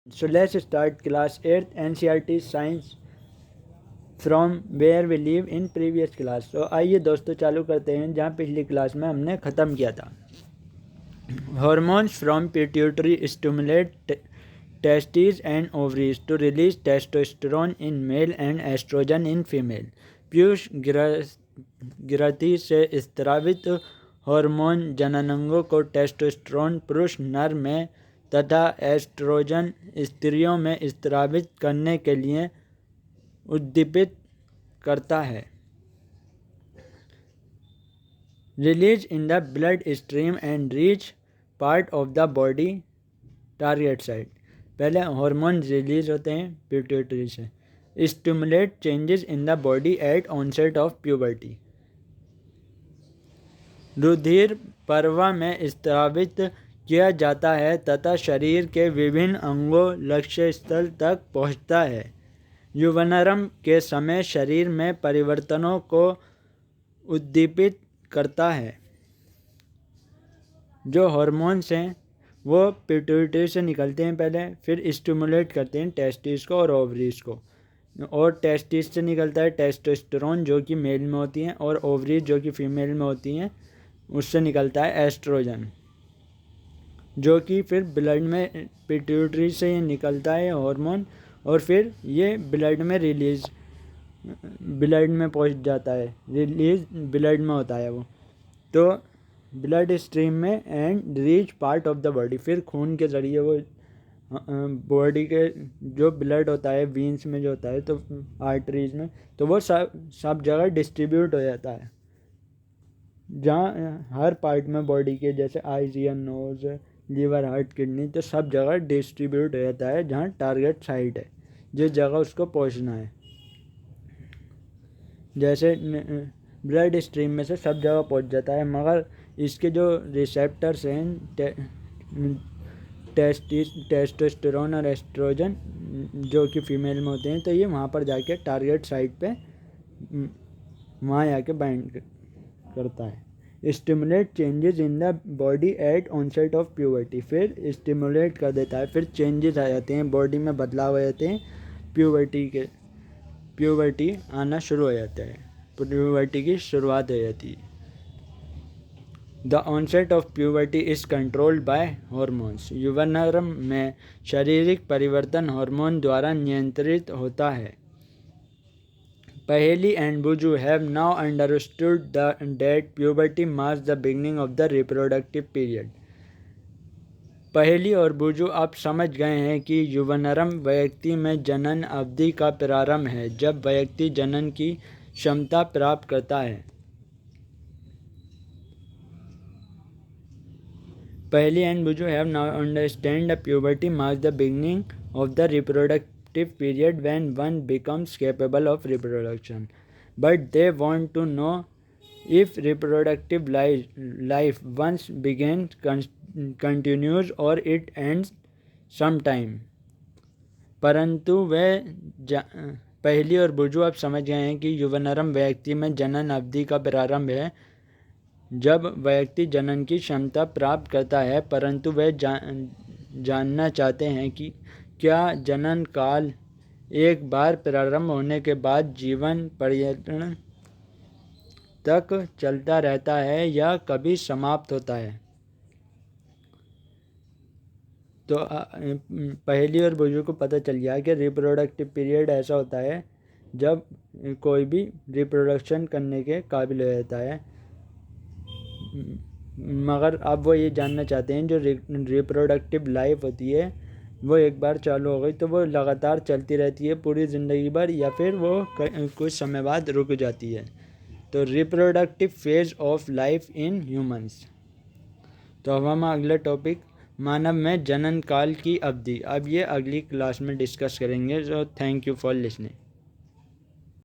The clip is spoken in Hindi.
So let's start class 8th NCERT science from where we live in previous class. तो आइए दोस्तों चालू करते हैं जहाँ पिछली क्लास में हमने ख़त्म किया था। Hormones from pituitary stimulate testes and ovaries to release testosterone in male and estrogen in female. पीयूष ग्रंथि से स्रावित हार्मोन जननांगों को टेस्टोस्टेरोन पुरुष नर में तथा एस्ट्रोजन स्त्रियों में स्रावित करने के लिए उद्दीपित करता है। Release in the blood stream and reach part of the body target site. पहले हार्मोन रिलीज होते हैं पिट्यूटरी से। Stimulate changes in the body at onset of puberty. रुधिर पर्व में स्रावित किया जाता है तथा शरीर के विभिन्न अंगों लक्ष्य स्थल तक पहुंचता है। यौवनारंभ के समय शरीर में परिवर्तनों को उद्दीपित करता है। जो हार्मोन्स हैं वो पिट्यूटरी से निकलते हैं पहले, फिर स्टिमुलेट करते हैं टेस्टिस को और ओवरीज को। और टेस्टिस से निकलता है टेस्टोस्टेरोन जो कि मेल में होती हैं, और ओवरीज जो कि फीमेल में होती हैं उससे निकलता है एस्ट्रोजन जो कि फिर ब्लड में पिट्यूटरी से ये निकलता है हार्मोन, और फिर ये ब्लड में पहुंच जाता है। रिलीज ब्लड में होता है वो, तो ब्लड स्ट्रीम में and reach part of the body. फिर खून के ज़रिए वो बॉडी के जो ब्लड होता है वीन्स में जो होता है, तो आर्टरीज में, तो वो सब जगह डिस्ट्रीब्यूट हो जाता है। जहाँ हर पार्ट में बॉडी के, जैसे eyes, nose, liver, heart, kidney, तो सब जगह डिस्ट्रीब्यूट हो जाता है जहाँ टारगेट साइट है, जिस जगह उसको पहुँचना है। जैसे ब्लड स्ट्रीम में से सब जगह पहुँच जाता है, मगर इसके जो रिसेप्टर्स हैं टेस्टोस्टेरोन और एस्ट्रोजन जो कि फीमेल में होते हैं, तो ये वहाँ पर जाके टारगेट साइट पे वहाँ जाके बाइंड करता है। Stimulate changes in the body at onset of puberty. फिर स्टिमुलेट कर देता है, फिर चेंजेस आ जाते हैं बॉडी में, बदलाव हो जाते हैं। प्यूबर्टी आना शुरू हो जाता है, प्यूबर्टी की शुरुआत हो जाती है। The onset of puberty is controlled by hormones. यौवनारंभ में शारीरिक परिवर्तन हार्मोन द्वारा नियंत्रित होता है। Paheli and Boojho have now understood that puberty marks the beginning of the reproductive period. Paheli और बुजू अब समझ गए हैं कि यौवनारंभ व्यक्ति में जनन अवधि का प्रारंभ है, जब व्यक्ति जनन की क्षमता प्राप्त करता है। Paheli and Buju have now understand that puberty marks the beginning of the reproductive period when one becomes capable of reproduction. But they want to know if reproductive life once begins continues or it ends sometime. परंतु वे पहली और बुजू अब समझ गए हैं कि यौवनारंभ व्यक्ति में जनन अवधि का प्रारंभ है, जब व्यक्ति जनन की क्षमता प्राप्त करता है, परंतु वे जानना चाहते हैं कि क्या जनन काल एक बार प्रारंभ होने के बाद जीवन पर्यटन तक चलता रहता है या कभी समाप्त होता है। तो पहली और बुजुर्ग को पता चल गया कि रिप्रोडक्टिव पीरियड ऐसा होता है जब कोई भी रिप्रोडक्शन करने के काबिल हो जाता है, मगर अब वो ये जानना चाहते हैं जो रिप्रोडक्टिव लाइफ होती है वो एक बार चालू हो गई तो वो लगातार चलती रहती है पूरी ज़िंदगी भर, या फिर वो कुछ समय बाद रुक जाती है। तो reproductive phase of life in humans. तो अब हम अगला टॉपिक मानव में जनन काल की अवधि, अब ये अगली क्लास में डिस्कस करेंगे। So thank you for listening.